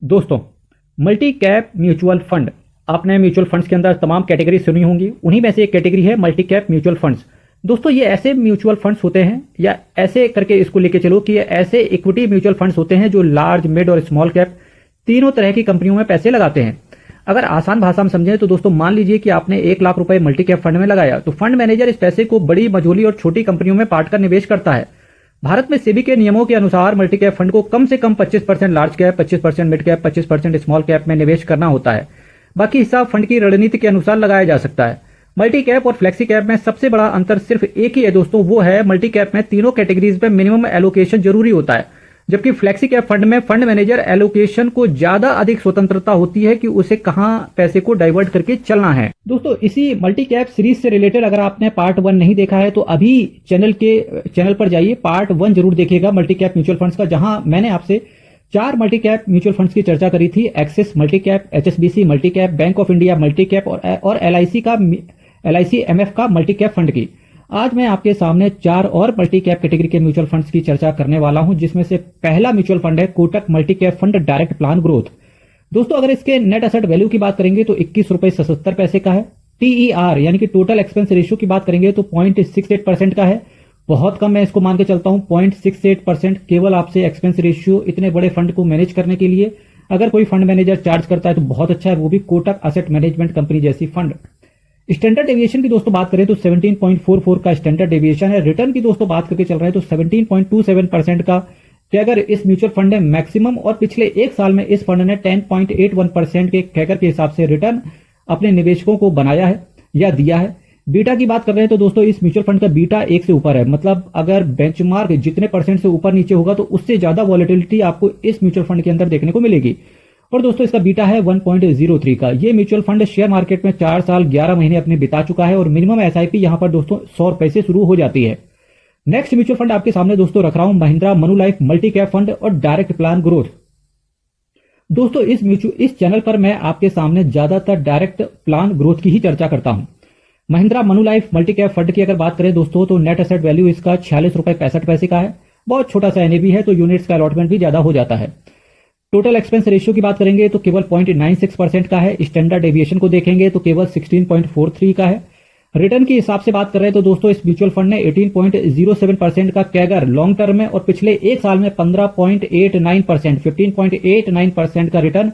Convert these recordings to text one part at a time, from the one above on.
दोस्तों, multi cap mutual fund. आपने mutual funds के अंदर तमाम कैटेगरी सुनी होंगी, उन्हीं में से एक कैटेगरी है मल्टी कैप म्यूचुअल फंड्स। दोस्तों, ये ऐसे म्यूचुअल फंड्स होते हैं, या ऐसे करके इसको लेके चलो कि ये ऐसे इक्विटी म्यूचुअल फंड्स होते हैं जो लार्ज, मिड और स्मॉल कैप तीनों तरह की कंपनियों में पैसे लगाते हैं। अगर आसान भाषा में समझें तो दोस्तों, मान लीजिए कि आपने 1 लाख रुपए मल्टी कैप फंड में लगाया, तो फंड मैनेजर इस पैसे को बड़ी, मझोली और छोटी कंपनियों में बांट कर निवेश करता है। भारत में सेबी के नियमों के अनुसार मल्टी कैप फंड को कम से कम 25% large cap, 25% mid cap, 25% small cap में निवेश करना होता है। बाकी हिस्सा फंड की रणनीति के अनुसार लगाया जा सकता है। मल्टी कैप और फ्लेक्सी कैप में सबसे बड़ा अंतर सिर्फ एक ही है दोस्तों, वो है मल्टी कैप में तीनों कैटेगरीज में मिनिमम एलोकेशन जरूरी होता है, जबकि फ्लेक्सी कैप फंड में फंड मैनेजर एलोकेशन को ज्यादा अधिक स्वतंत्रता होती है कि उसे कहां पैसे को डाइवर्ट करके चलना है। दोस्तों, इसी मल्टी कैप सीरीज से रिलेटेड अगर आपने पार्ट 1 नहीं देखा है तो अभी चैनल पर जाइए, पार्ट 1 जरूर देखिएगा मल्टी कैप म्यूचुअल फंड्स का, जहां मैंने आपसे 4 मल्टी कैप म्यूचुअल फंड्स की चर्चा करी थी। Axis multi cap, HSBC multi cap, bank of India multi cap और एलआईसी एमएफ का मल्टी कैप फंड की। आज मैं आपके सामने 4 और मल्टी कैप कैटेगरी के म्यूचुअल फंड्स की चर्चा करने वाला हूं, जिसमें से पहला म्यूचुअल फंड है Kotak multi cap fund direct plan growth. दोस्तों, अगर इसके नेट एसेट वैल्यू की बात करेंगे तो 21 रुपए 77 पैसे का है। टीईआर यानी कि टोटल एक्सपेंस रेशियो की बात करेंगे तो 0.68% का है। बहुत कम मैं इसको मान के चलता हूं, 0.68% केवल आपसे एक्सपेंस रेशियो इतने बड़े फंड को मैनेज करने के लिए अगर कोई फंड मैनेजर चार्ज करता है तो बहुत अच्छा है, वो भी कोटक एसेट मैनेजमेंट कंपनी जैसी फंड। स्टैंडर्ड डेविएशन की दोस्तों बात करें तो 17.44 का स्टैंडर्ड डेविएशन है। रिटर्न की दोस्तों बात करके चल रहे हैं तो 17.27% का कैगर इस म्यूचुअल फंड ने मैक्सिमम, और पिछले 1 साल में इस फंड ने 10.81% के कैगर के हिसाब से रिटर्न अपने निवेशकों को बनाया है या दिया है। बीटा की बात कर रहे हैं तो दोस्तों, इस म्यूचुअल फंड का बीटा 1 से ऊपर है, मतलब अगर बेंचमार्क जितने परसेंट से ऊपर नीचे होगा तो उससे ज्यादा वॉलेटिलिटी आपको इस म्यूचुअल फंड के अंदर देखने को मिलेगी। और दोस्तों, इसका बीटा है 1.03 का। ये म्यूचुअल फंड शेयर मार्केट में 4 साल 11 महीने अपने बिता चुका है, और मिनिमम एसआईपी यहां पर दोस्तों 100 रुपए से शुरू हो जाती है। नेक्स्ट म्यूचुअल फंड आपके सामने दोस्तों रख रहा हूं Mahindra Manulife multi cap fund और डायरेक्ट प्लान ग्रोथ। दोस्तों, इस चैनल पर मैं आपके सामने ज्यादातर डायरेक्ट प्लान ग्रोथ की ही चर्चा करता हूं। Mahindra Manulife multi cap fund की अगर बात करें दोस्तों, तो नेट एसेट वैल्यू इसका 46 रुपए 65 पैसे का है। बहुत छोटा सा एनएवी है, तो यूनिट्स का अलॉटमेंट भी ज्यादा हो जाता है। टोटल एक्सपेंस रेशियो की बात करेंगे तो केवल 0.96% का है। स्टैंडर्ड डेविएशन को देखेंगे तो केवल 16.43 का है। रिटर्न के हिसाब से बात कर रहे हैं तो दोस्तों, इस म्यूचुअल फंड ने 18.07% का कैगर लॉन्ग टर्म में और पिछले 1 साल में 15.89% का रिटर्न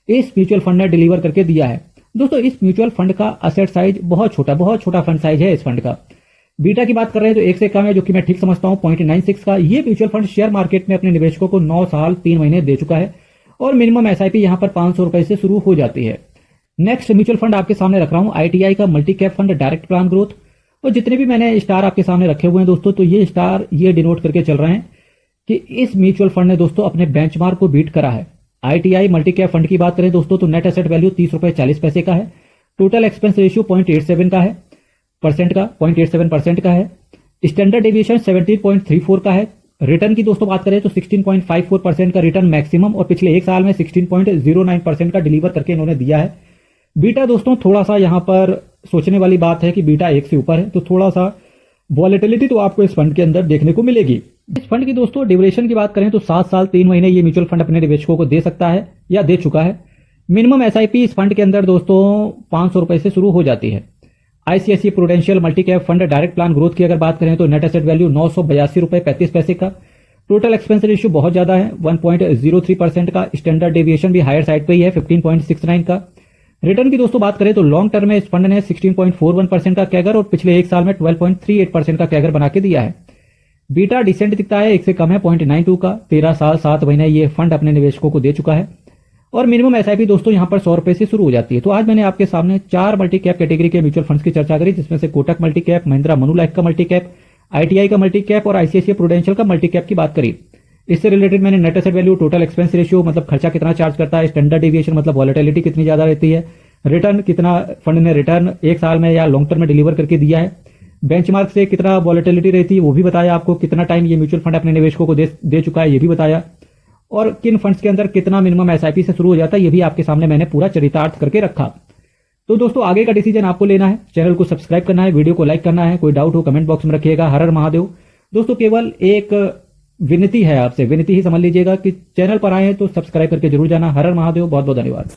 इस म्यूचुअल फंड ने डिलीवर करके दिया है। दोस्तों, इस म्यूचुअल फंड का असेट साइज बहुत छोटा फंड साइज है इस फंड का। बीटा की बात कर रहे हैं तो 1 से कम है, जो कि मैं ठीक समझता हूं, 0.96 का। ये म्यूचुअल फंड शेयर मार्केट में अपने निवेशकों को 9 साल 3 महीने दे चुका है, और मिनिमम एसआईपी यहां पर 500 रुपए से शुरू हो जाती है। नेक्स्ट म्यूचुअल फंड आपके सामने रख रहा हूं आईटीआई का multi cap fund direct plan growth. और जितने भी मैंने स्टार आपके सामने रखे हुए हैं दोस्तों, तो ये स्टार ये डिनोट करके चल रहे हैं कि इस म्यूचुअल फंड ने दोस्तों अपने बेंचमार्क को बीट करा है। आईटीआई मल्टी कैप फंड की बात करें दोस्तों, तो नेट एसेट वैल्यू 30 रुपए 40 पैसे का है। टोटल एक्सपेंस रेशियो 0.87 का है, 0.87% का है। स्टैंडर्ड डेविएशन 17.34 का है। रिटर्न की दोस्तों बात करें तो 16.54% का रिटर्न मैक्सिमम, और पिछले 1 साल में 16.09% का डिलीवर करके इन्होंने दिया है। बीटा दोस्तों थोड़ा सा यहां पर सोचने वाली बात है कि बीटा 1 से ऊपर है, तो थोड़ा सा वॉलेटिलिटी तो आपको इस फंड के अंदर देखने को मिलेगी। इस फंड की दोस्तों ड्यूरेशन की बात करें तो 7 साल 3 महीने ये म्यूचुअल फंड अपने निवेशकों को दे सकता है या दे चुका है। मिनिमम एसआईपी इस फंड के अंदर दोस्तों 500 रुपए से शुरू हो जाती है। ICICI prudential multi cap fund direct plan growth की अगर बात करें तो नेट एसेट वैल्यू 982 रुपए 35 पैसे का। टोटल एक्सपेंस रेशियो बहुत ज्यादा है, 1.03% का। स्टैंडर्ड डेविएशन भी हायर साइड पे ही है, 15.69 का। रिटर्न की दोस्तों बात करें तो लॉन्ग टर्म में इस फंड ने 16.41% का कैगर और पिछले 1 साल में 12.38% का कैगर बना के दिया है। बीटा डिसेंट दिखता है, 1 से कम है, 0.92 का। 13 साल 7 महीने ये फंड अपने निवेशकों को दे चुका है, और मिनिमम एसआईपी दोस्तों यहां पर 100 रुपए से शुरू हो जाती है। तो आज मैंने आपके सामने 4 मल्टी कैप कैटेगरी के म्यूचुअल फंड्स की चर्चा करी, जिसमें से Kotak multi cap, Mahindra Manulife का मल्टी कैप, आईटीआई का मल्टी कैप और आईसीआईसीआई प्रूडेंशियल का मल्टी कैप की बात करी। इससे रिलेटेड मैंने net asset value, total expense ratio मतलब खर्चा कितना चार्ज करता है, स्टैंडर्ड डेविएशन मतलब वॉलेटिलिटी कितनी ज्यादा रहती है, रिटर्न कितना फंड ने रिटर्न 1 साल में या लॉन्ग टर्म में डिलीवर करके दिया है, बेंचमार्क से कितना वॉलेटिलिटी रहती है वो भी बताया आपको, कितना टाइम ये म्यूचुअल फंड अपने निवेशकों को दे चुका है ये भी बताया, और किन फंड्स के अंदर कितना मिनिमम एसआईपी से शुरू हो जाता है ये भी आपके सामने मैंने पूरा चरितार्थ करके रखा। तो दोस्तों, आगे का डिसीजन आपको लेना है। चैनल को सब्सक्राइब करना है, वीडियो को लाइक करना है। कोई डाउट हो कमेंट बॉक्स में रखिएगा। हर हर महादेव। दोस्तों, केवल एक विनती है आपसे, विनती ही समझ लीजिएगा कि चैनल पर आए हैं तो सब्सक्राइब करके जरूर जाना। हर हर महादेव, बहुत बहुत धन्यवाद।